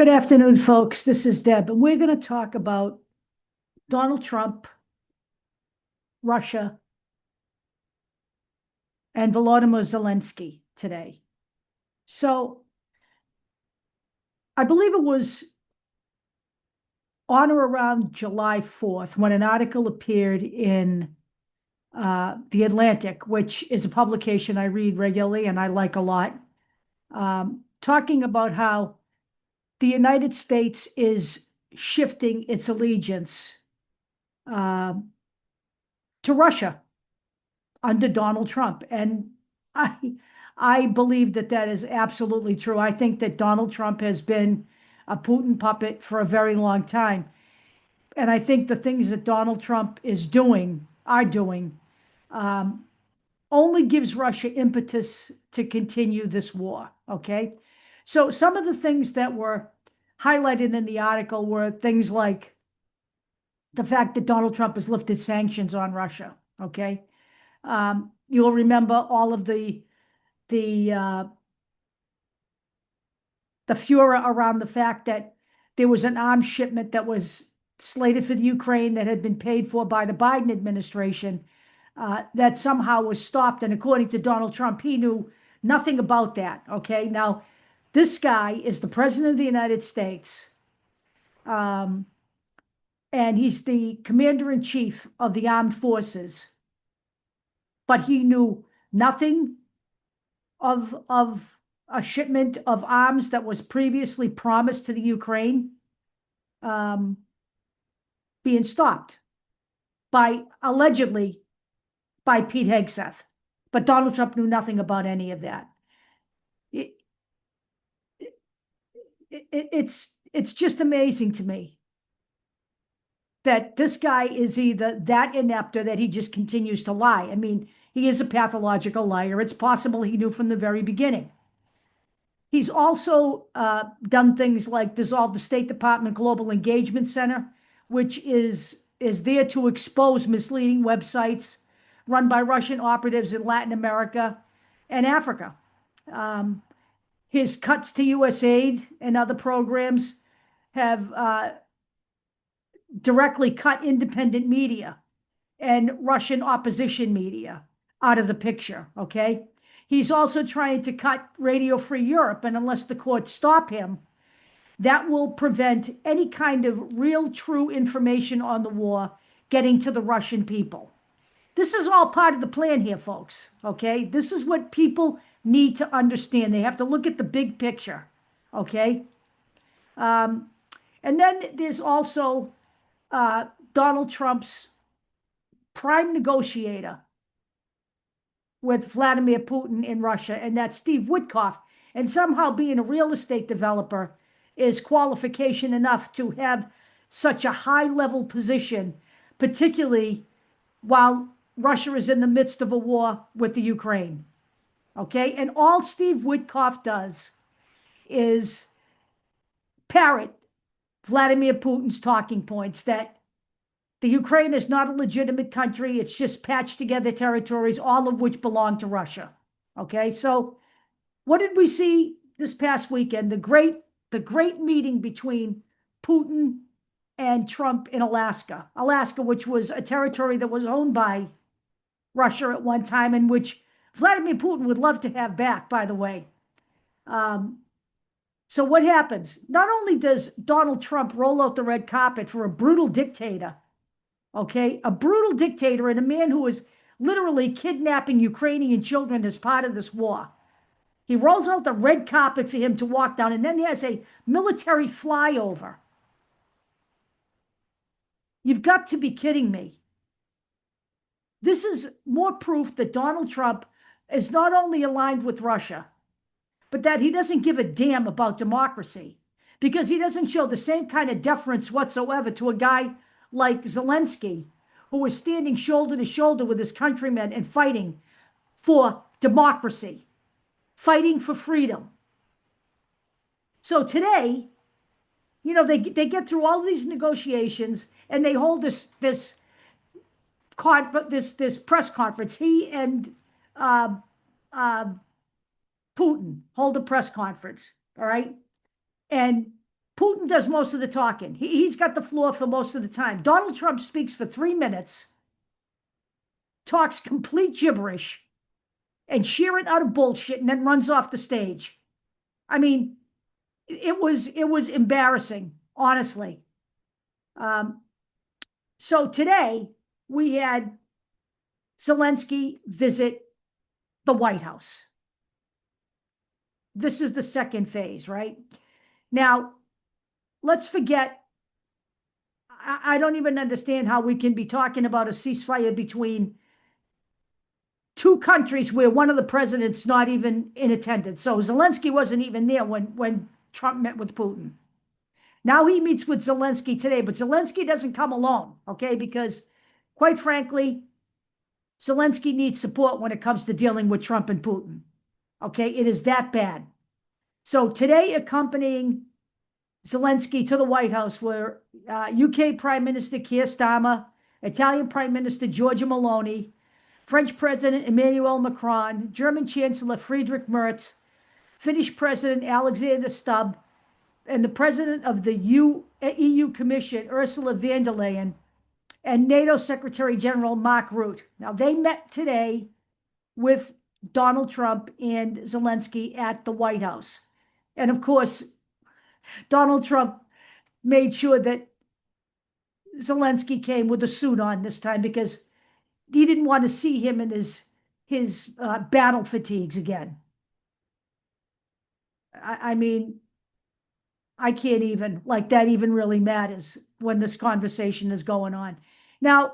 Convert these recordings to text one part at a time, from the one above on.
Good afternoon, folks. This is Deb, and we're going to talk about Donald Trump, Russia, and Volodymyr Zelensky today. So I believe it was on or around July 4th when an article appeared in The Atlantic, which is a publication I read regularly and I like a lot, talking about how the United States is shifting its allegiance to Russia under Donald Trump. And I believe that that is absolutely true. I think that Donald Trump has been a Putin puppet for a very long time. And I think the things that Donald Trump are doing, only gives Russia impetus to continue this war, okay? So some of the things that were highlighted in the article were things like the fact that Donald Trump has lifted sanctions on Russia, okay? You'll remember all of the furor around the fact that there was an arms shipment that was slated for the Ukraine that had been paid for by the Biden administration, that somehow was stopped. And according to Donald Trump, he knew nothing about that. Okay. Now, this guy is the president of the United States. And he's the commander in chief of the armed forces. But he knew nothing of a shipment of arms that was previously promised to the Ukraine being stopped allegedly by Pete Hegseth. But Donald Trump knew nothing about any of that. It's just amazing to me that this guy is either that inept or that he just continues to lie. I mean, he is a pathological liar. It's possible he knew from the very beginning. He's also done things like dissolve the State Department Global Engagement Center, which is there to expose misleading websites run by Russian operatives in Latin America and Africa. His cuts to U.S. aid and other programs have directly cut independent media and Russian opposition media out of the picture, okay? He's also trying to cut Radio Free Europe, and unless the courts stop him, that will prevent any kind of real, true information on the war getting to the Russian people. This is all part of the plan here, folks, okay? This is what people need to understand. They have to look at the big picture, okay? And then there's also Donald Trump's prime negotiator with Vladimir Putin in Russia, and that's Steve Witkoff. And somehow being a real estate developer is qualification enough to have such a high-level position, particularly while Russia is in the midst of a war with the Ukraine. Okay? And all Steve Witkoff does is parrot Vladimir Putin's talking points that the Ukraine is not a legitimate country. It's just patched together territories, all of which belong to Russia. Okay? So what did we see this past weekend? The great meeting between Putin and Trump in Alaska. Alaska, which was a territory that was owned by Russia at one time, and which Vladimir Putin would love to have back, by the way. So what happens? Not only does Donald Trump roll out the red carpet for a brutal dictator, okay, a brutal dictator and a man who is literally kidnapping Ukrainian children as part of this war. He rolls out the red carpet for him to walk down, and then he has a military flyover. You've got to be kidding me. This is more proof that Donald Trump is not only aligned with Russia, but that he doesn't give a damn about democracy, because he doesn't show the same kind of deference whatsoever to a guy like Zelensky, who is standing shoulder to shoulder with his countrymen and fighting for democracy, fighting for freedom. So today, you know, they get through all these negotiations and they hold this press conference. He and Putin hold a press conference, all right? And Putin does most of the talking. He's got the floor for most of the time. Donald Trump speaks for 3 minutes, talks complete gibberish, and shearing out of bullshit, and then runs off the stage. I mean, it was embarrassing, honestly. So today we had Zelensky visit the White House. This is the second phase, right? Now, let's forget, I don't even understand how we can be talking about a ceasefire between two countries where one of the presidents not even in attendance. So Zelensky wasn't even there when Trump met with Putin. Now he meets with Zelensky today, but Zelensky doesn't come alone, okay? Because quite frankly, Zelensky needs support when it comes to dealing with Trump and Putin, okay? It is that bad. So today, accompanying Zelensky to the White House were UK Prime Minister Keir Starmer, Italian Prime Minister Giorgia Meloni, French President Emmanuel Macron, German Chancellor Friedrich Merz, Finnish President Alexander Stubb, and the President of the EU Commission, Ursula von der Leyen, and NATO Secretary General Mark Rutte. Now, they met today with Donald Trump and Zelensky at the White House. And of course, Donald Trump made sure that Zelensky came with a suit on this time because he didn't want to see him in his battle fatigues again. I mean, I can't even, like, that even really matters when this conversation is going on. Now,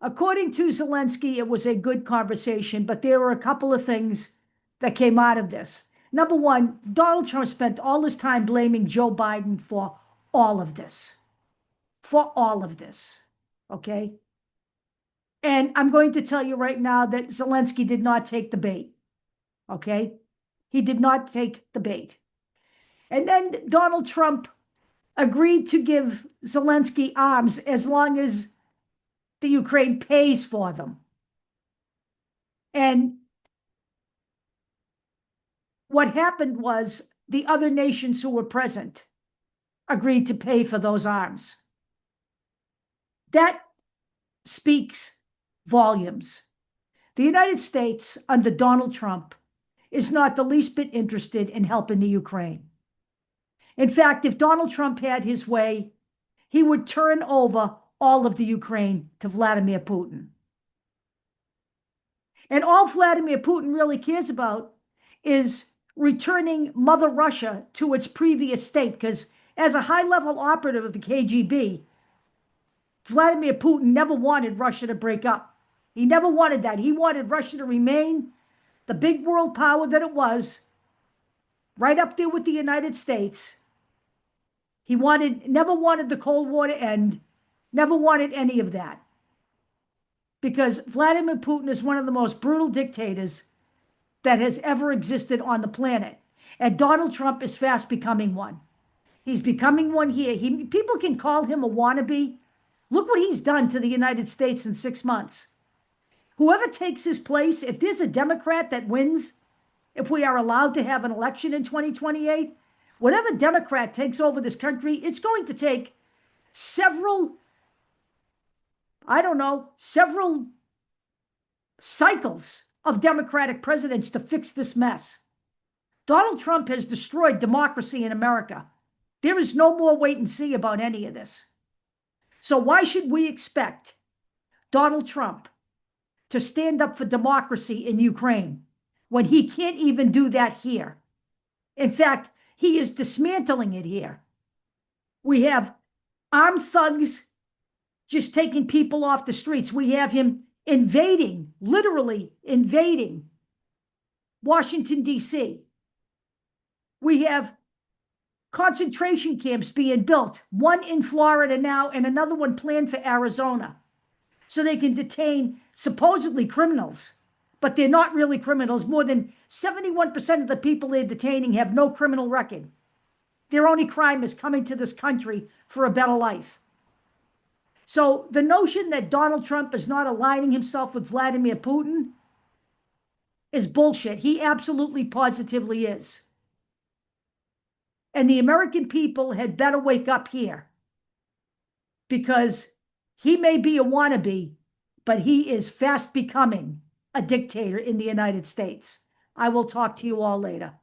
according to Zelensky, it was a good conversation, but there were a couple of things that came out of this. Number one, Donald Trump spent all his time blaming Joe Biden for all of this. For all of this, okay? And I'm going to tell you right now that Zelensky did not take the bait, okay? He did not take the bait. And then Donald Trump agreed to give Zelensky arms as long as the Ukraine pays for them. And what happened was the other nations who were present agreed to pay for those arms. That speaks volumes. The United States, under Donald Trump, is not the least bit interested in helping the Ukraine. In fact, if Donald Trump had his way, he would turn over all of the Ukraine to Vladimir Putin. And all Vladimir Putin really cares about is returning Mother Russia to its previous state, because as a high-level operative of the KGB, Vladimir Putin never wanted Russia to break up. He never wanted that. He wanted Russia to remain the big world power that it was, right up there with the United States. He never wanted the Cold War to end, never wanted any of that. Because Vladimir Putin is one of the most brutal dictators that has ever existed on the planet. And Donald Trump is fast becoming one. He's becoming one here. People can call him a wannabe. Look what he's done to the United States in 6 months. Whoever takes his place, if there's a Democrat that wins, if we are allowed to have an election in 2028, whatever Democrat takes over this country, it's going to take several cycles of Democratic presidents to fix this mess. Donald Trump has destroyed democracy in America. There is no more wait and see about any of this. So why should we expect Donald Trump to stand up for democracy in Ukraine when he can't even do that here? In fact, he is dismantling it here. We have armed thugs just taking people off the streets. We have him invading, literally invading Washington, D.C. We have concentration camps being built, one in Florida now and another one planned for Arizona, so they can detain supposedly criminals, but they're not really criminals. More than 71% of the people they're detaining have no criminal record. Their only crime is coming to this country for a better life. So the notion that Donald Trump is not aligning himself with Vladimir Putin is bullshit. He absolutely, positively is. And the American people had better wake up here, because he may be a wannabe, but he is fast becoming a dictator in the United States. I will talk to you all later.